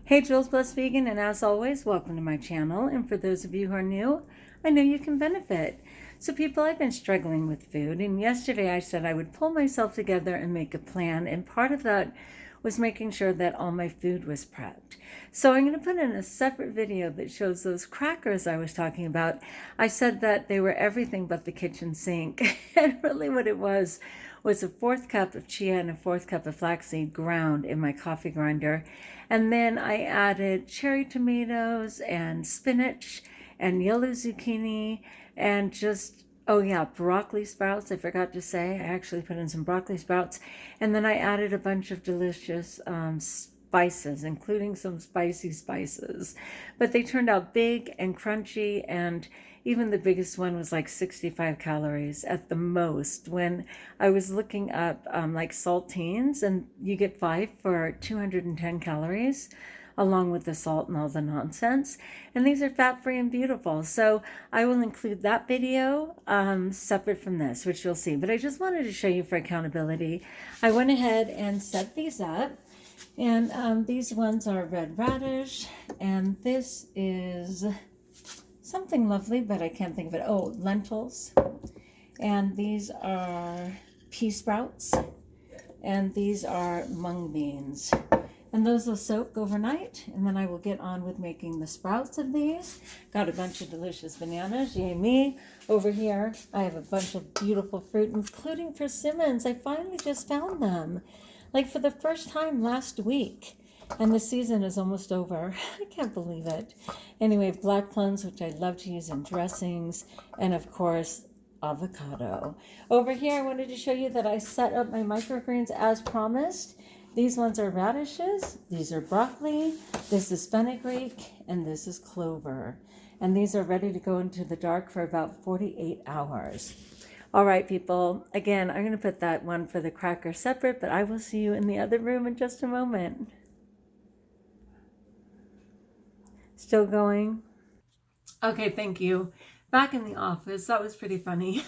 Hey, Jules Blessed Vegan, and as always, welcome to my channel. And for those of you who are new, I know you can benefit. So people, I've been struggling with food, and yesterday I said I would pull myself together and make a plan, and part of that was making sure that all my food was prepped. So I'm going to put in a separate video that shows those crackers I was talking about. I said that they were everything but the kitchen sink, and really what it was a fourth cup of chia and a fourth cup of flaxseed ground in my coffee grinder. And then I added cherry tomatoes and spinach and yellow zucchini and just, oh yeah, broccoli sprouts. I forgot to say, I actually put in some broccoli sprouts. And then I added a bunch of delicious spices, including some spicy spices. But they turned out big and crunchy, and even the biggest one was like 65 calories at the most. When I was looking up like saltines, and you get 5 for 210 calories along with the salt and all the nonsense. And these are fat-free and beautiful. So I will include that video separate from this, which you'll see. But I just wanted to show you for accountability. I went ahead and set these up. And these ones are red radish. And this is something lovely, but I can't think of it. Oh, lentils. And these are pea sprouts. And these are mung beans. And those will soak overnight, and then I will get on with making the sprouts of these. Got a bunch of delicious bananas, yay me. Over here, I have a bunch of beautiful fruit, including persimmons. I finally just found them, like for the first time last week. And the season is almost over. I can't believe it. Anyway, black plums, which I love to use in dressings, and of course, avocado. Over here, I wanted to show you that I set up my microgreens as promised. These ones are radishes, these are broccoli, this is fenugreek, and this is clover. And these are ready to go into the dark for about 48 hours. All right, people, again, I'm going to put that one for the cracker separate, but I will see you in the other room in just a moment. Still going? Okay, thank you. Back in the office, that was pretty funny.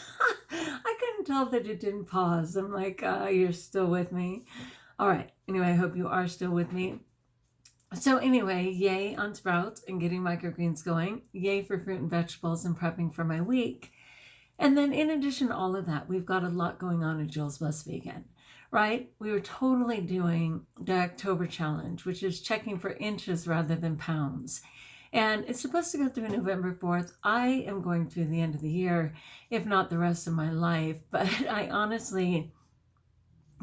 I couldn't tell that it didn't pause. I'm like, you're still with me. All right, anyway, I hope you are still with me. So anyway, yay on sprouts and getting microgreens going. Yay for fruit and vegetables and prepping for my week. And then in addition to all of that, we've got a lot going on in Jules Blessed Vegan, right? We were totally doing the October challenge, which is checking for inches rather than pounds. And it's supposed to go through November 4th. I am going through the end of the year, if not the rest of my life. But I honestly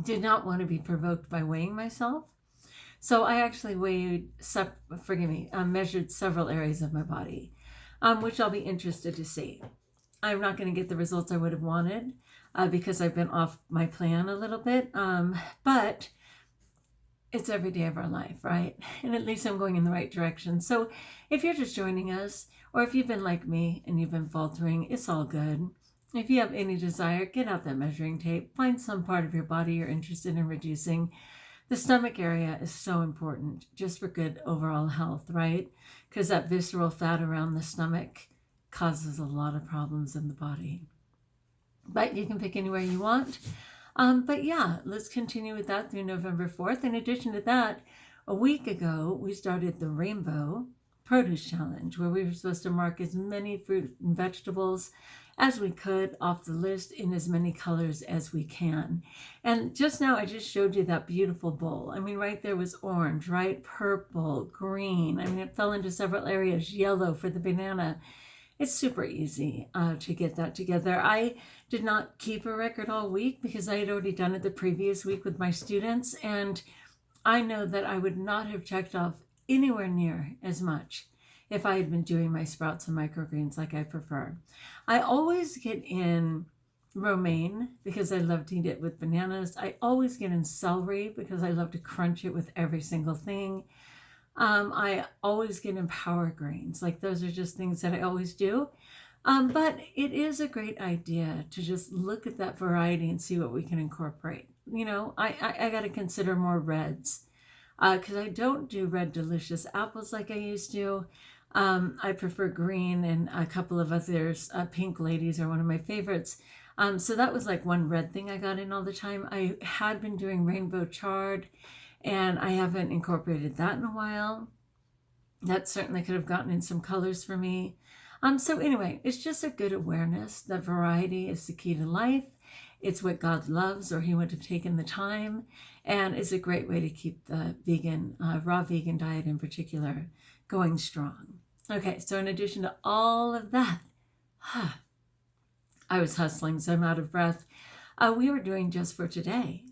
did not want to be provoked by weighing myself. So I actually measured several areas of my body, which I'll be interested to see. I'm not going to get the results I would have wanted because I've been off my plan a little bit, but it's every day of our life, right? And at least I'm going in the right direction. So if you're just joining us, or if you've been like me and you've been faltering, it's all good. If you have any desire, get out that measuring tape. Find some part of your body you're interested in reducing. The stomach area is so important just for good overall health, right? Because that visceral fat around the stomach causes a lot of problems in the body. But you can pick anywhere you want. But yeah, let's continue with that through November 4th. In addition to that, a week ago, we started the Rainbow Produce Challenge, where we were supposed to mark as many fruit and vegetables as we could off the list in as many colors as we can. And just now I just showed you that beautiful bowl. I mean, right there was orange, right? Purple, green. I mean, it fell into several areas, yellow for the banana. It's super easy to get that together. I did not keep a record all week because I had already done it the previous week with my students. And I know that I would not have checked off anywhere near as much if I had been doing my sprouts and microgreens like I prefer. I always get in romaine because I love to eat it with bananas. I always get in celery because I love to crunch it with every single thing. I always get in power grains. Like those are just things that I always do. But it is a great idea to just look at that variety and see what we can incorporate. You know, I got to consider more reds because I don't do red delicious apples like I used to. I prefer green, and a couple of others. Pink ladies are one of my favorites. So that was like one red thing I got in all the time. I had been doing rainbow chard, and I haven't incorporated that in a while. That certainly could have gotten in some colors for me. So anyway, it's just a good awareness that variety is the key to life. It's what God loves, or he would have taken the time, and it's a great way to keep the vegan, raw vegan diet in particular, going strong. Okay, so in addition to all of that, I was hustling, so I'm out of breath. We were doing Just for Today.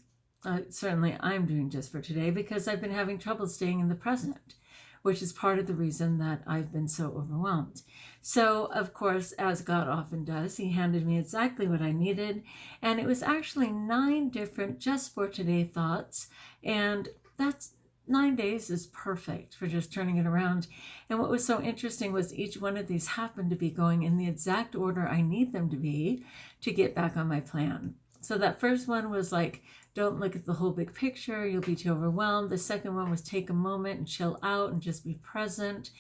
Certainly I'm doing Just for Today because I've been having trouble staying in the present, which is part of the reason that I've been so overwhelmed. So, of course, as God often does, he handed me exactly what I needed. And it was actually 9 different Just for Today thoughts. And that's 9 days is perfect for just turning it around. And what was so interesting was each one of these happened to be going in the exact order I need them to be to get back on my plan. So that first one was like, don't look at the whole big picture, you'll be too overwhelmed. The second one was take a moment and chill out and just be present.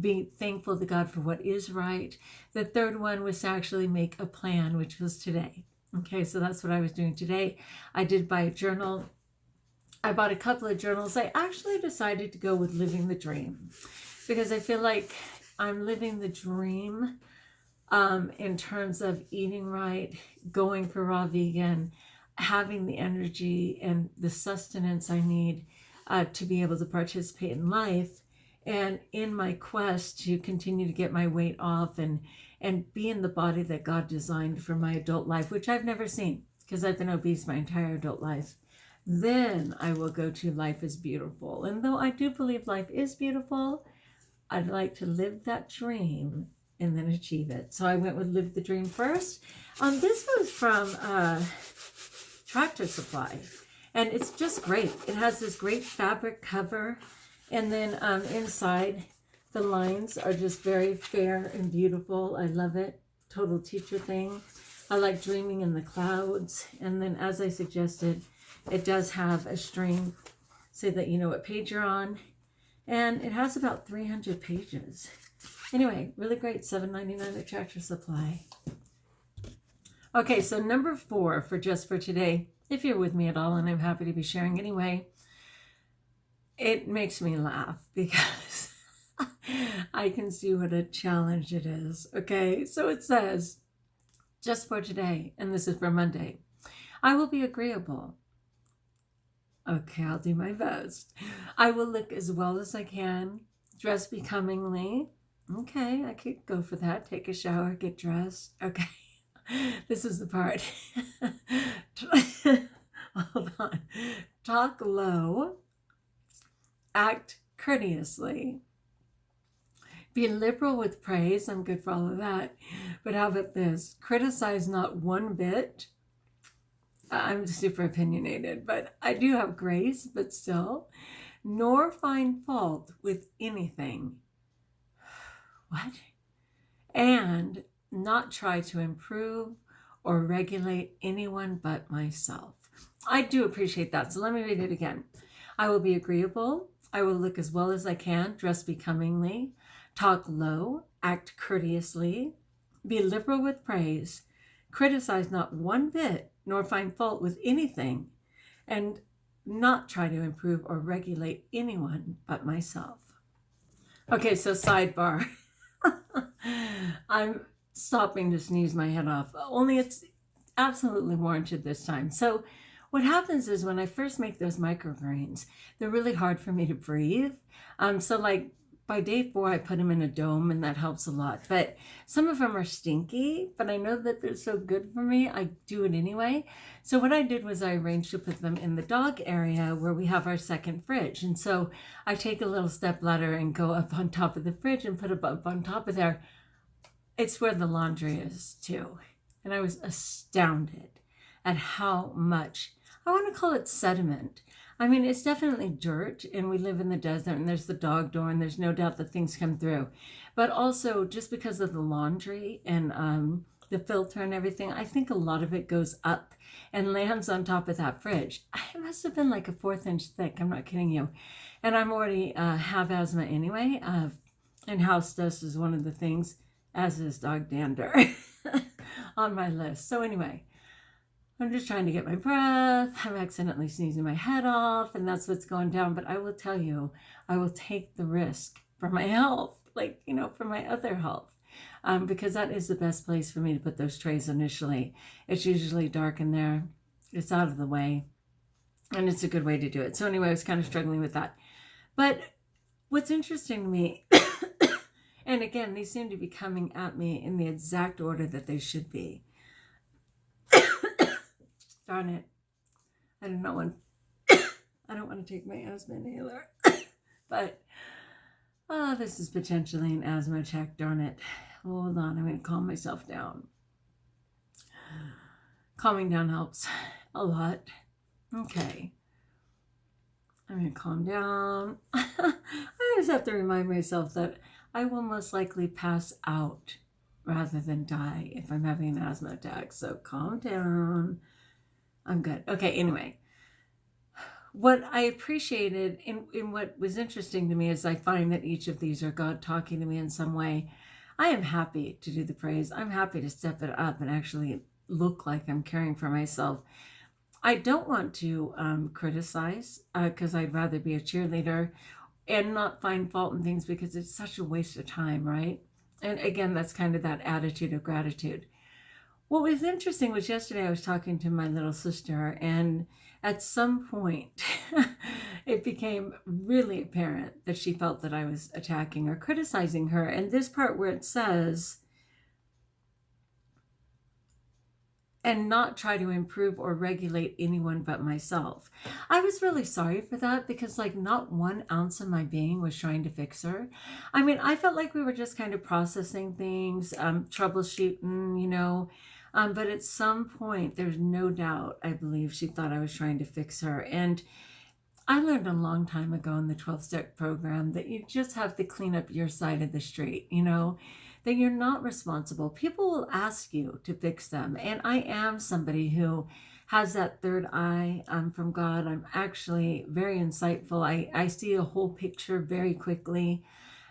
Be thankful to God for what is right. The third one was to actually make a plan, which was today. Okay, so that's what I was doing today. I did buy a journal. I bought a couple of journals. I actually decided to go with Living the Dream because I feel like I'm living the dream in terms of eating right, going for raw vegan, having the energy and the sustenance I need to be able to participate in life, and in my quest to continue to get my weight off and be in the body that God designed for my adult life, which I've never seen because I've been obese my entire adult life. Then I will go to Life is Beautiful. And though I do believe life is beautiful, I'd like to live that dream and then achieve it. So I went with Live the Dream first. This was from Tractor Supply, and it's just great. It has this great fabric cover, and then inside the lines are just very fair and beautiful. I love it. Total teacher thing. I like dreaming in the clouds. And then, as I suggested, it does have a string so that you know what page you're on, and it has about 300 pages. Anyway, really great. $7.99 at Tractor Supply. Okay, so number 4 for Just for Today, if you're with me at all, and I'm happy to be sharing anyway, it makes me laugh because I can see what a challenge it is. Okay, so it says, Just for Today, and this is for Monday, I will be agreeable. Okay, I'll do my best. I will look as well as I can, dress becomingly. Okay, I could go for that. Take a shower, get dressed. Okay. This is the part. Hold on. Talk low. Act courteously. Be liberal with praise. I'm good for all of that. But how about this? Criticize not one bit. I'm super opinionated, but I do have grace, but still. Nor find fault with anything. What? And not try to improve or regulate anyone but myself. I do appreciate that. So let me read it again. I will be agreeable. I will look as well as I can, dress becomingly, talk low, act courteously, be liberal with praise, criticize not one bit, nor find fault with anything, and not try to improve or regulate anyone but myself. Okay, so sidebar. I'm stopping to sneeze my head off, only it's absolutely warranted this time. So what happens is when I first make those microgreens, they're really hard for me to breathe. So like by day 4, I put them in a dome, and that helps a lot. But some of them are stinky, but I know that they're so good for me, I do it anyway. So what I did was I arranged to put them in the dog area where we have our second fridge. And so I take a little step ladder and go up on top of the fridge and put it up on top of there. It's where the laundry is too. And I was astounded at how much, I want to call it sediment. I mean, it's definitely dirt, and we live in the desert, and there's the dog door, and there's no doubt that things come through. But also, just because of the laundry and the filter and everything, I think a lot of it goes up and lands on top of that fridge. It must have been like a 1/4 inch thick. I'm not kidding you. And I'm already have asthma anyway, and house dust is one of the things, as is dog dander, on my list. So anyway, I'm just trying to get my breath. I'm accidentally sneezing my head off, and that's what's going down. But I will tell you, I will take the risk for my health, like, for my other health. Because that is the best place for me to put those trays initially. It's usually dark in there. It's out of the way. And it's a good way to do it. So anyway, I was kind of struggling with that. But what's interesting to me, and again, these seem to be coming at me in the exact order that they should be. Darn it. I don't want to take my asthma inhaler. But, this is potentially an asthma attack, darn it. Hold on, I'm going to calm myself down. Calming down helps a lot. Okay. I'm going to calm down. I just have to remind myself that I will most likely pass out rather than die if I'm having an asthma attack. So calm down. I'm good. Okay, anyway. What I appreciated in what was interesting to me is I find that each of these are God talking to me in some way. I am happy to do the praise. I'm happy to step it up and actually look like I'm caring for myself. I don't want to criticize because I'd rather be a cheerleader and not find fault in things because it's such a waste of time, right? And again, that's kind of that attitude of gratitude. What was interesting was yesterday I was talking to my little sister, and at some point it became really apparent that she felt that I was attacking or criticizing her. And this part where it says, and not try to improve or regulate anyone but myself. I was really sorry for that because like not 1 ounce of my being was trying to fix her. I mean, I felt like we were just kind of processing things, troubleshooting, but at some point, there's no doubt, I believe she thought I was trying to fix her. And I learned a long time ago in the 12-step program that you just have to clean up your side of the street, that you're not responsible. People will ask you to fix them. And I am somebody who has that third eye from God. I'm actually very insightful. I see a whole picture very quickly.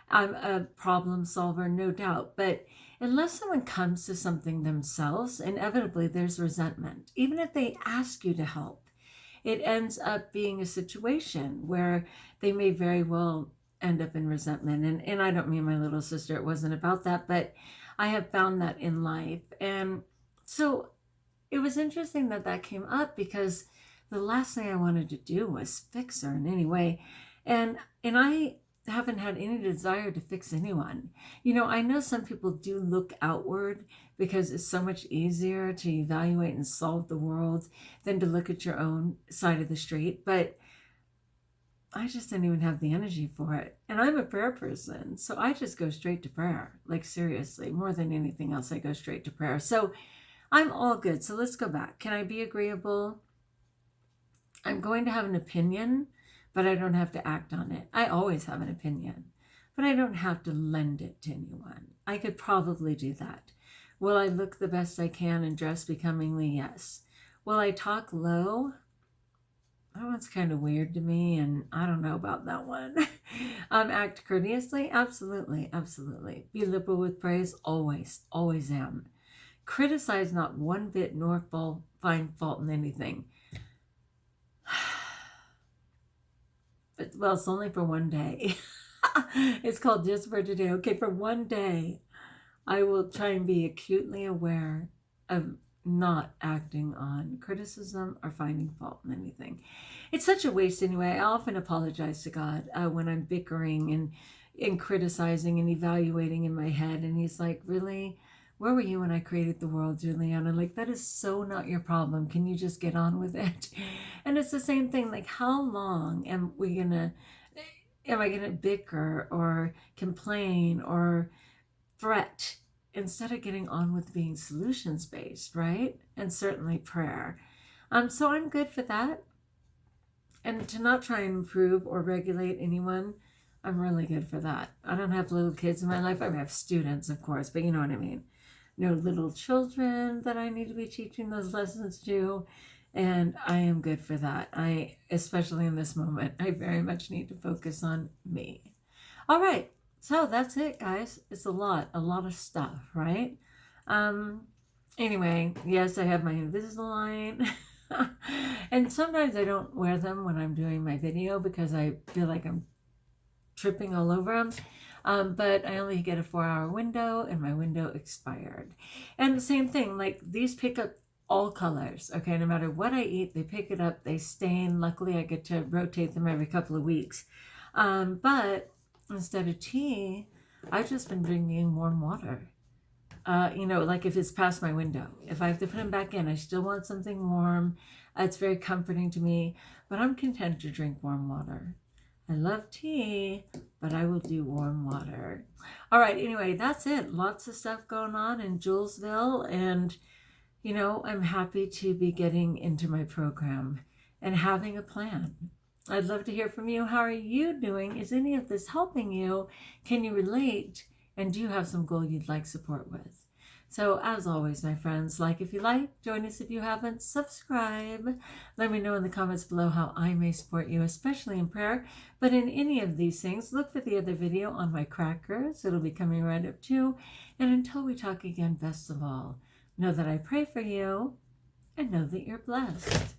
I'm a problem solver, no doubt. But unless someone comes to something themselves, inevitably there's resentment. Even if they ask you to help, it ends up being a situation where they may very well end up in resentment. And I don't mean my little sister, it wasn't about that, but I have found that in life. And so it was interesting that came up because the last thing I wanted to do was fix her in any way. And I haven't had any desire to fix anyone. I know some people do look outward because it's so much easier to evaluate and solve the world than to look at your own side of the street. But I just didn't even have the energy for it. And I'm a prayer person, so I just go straight to prayer. Like seriously, more than anything else, I go straight to prayer. So I'm all good. So let's go back. Can I be agreeable? I'm going to have an opinion, but I don't have to act on it. I always have an opinion, but I don't have to lend it to anyone. I could probably do that. Will I look the best I can and dress becomingly? Yes. Will I talk low? That one's kind of weird to me, and I don't know about that one. Act courteously? Absolutely, absolutely. Be liberal with praise? Always, always am. Criticize not one bit nor find fault in anything. But, well, it's only for one day. It's called Just for Today. Okay, for one day, I will try and be acutely aware of not acting on criticism or finding fault in anything. It's such a waste anyway. I often apologize to God when I'm bickering and criticizing and evaluating in my head. And he's like, really? Where were you when I created the world, Juliana? Like, that is so not your problem. Can you just get on with it? And it's the same thing. Like, how long am I gonna bicker or complain or threat instead of getting on with being solutions-based, right? And certainly prayer. So I'm good for that. And to not try and improve or regulate anyone, I'm really good for that. I don't have little kids in my life. I have students, of course, but you know what I mean. No little children that I need to be teaching those lessons to. And I am good for that. Especially in this moment, I very much need to focus on me. All right. So that's it, guys. It's a lot of stuff, right? Anyway, yes, I have my Invisalign. And sometimes I don't wear them when I'm doing my video because I feel like I'm tripping all over them. But I only get a 4-hour window, and my window expired. And the same thing, like these pick up all colors, okay? No matter what I eat, they pick it up, they stain. Luckily, I get to rotate them every couple of weeks. But instead of tea, I've just been drinking warm water. Like if it's past my window, if I have to put them back in, I still want something warm. It's very comforting to me, but I'm content to drink warm water. I love tea, but I will do warm water. All right, anyway, that's it. Lots of stuff going on in Julesville, and I'm happy to be getting into my program and having a plan. I'd love to hear from you. How are you doing? Is any of this helping you? Can you relate? And do you have some goal you'd like support with? So as always, my friends, like if you like, join us if you haven't, subscribe. Let me know in the comments below how I may support you, especially in prayer. But in any of these things, look for the other video on my crackers. It'll be coming right up too. And until we talk again, best of all, know that I pray for you and know that you're blessed.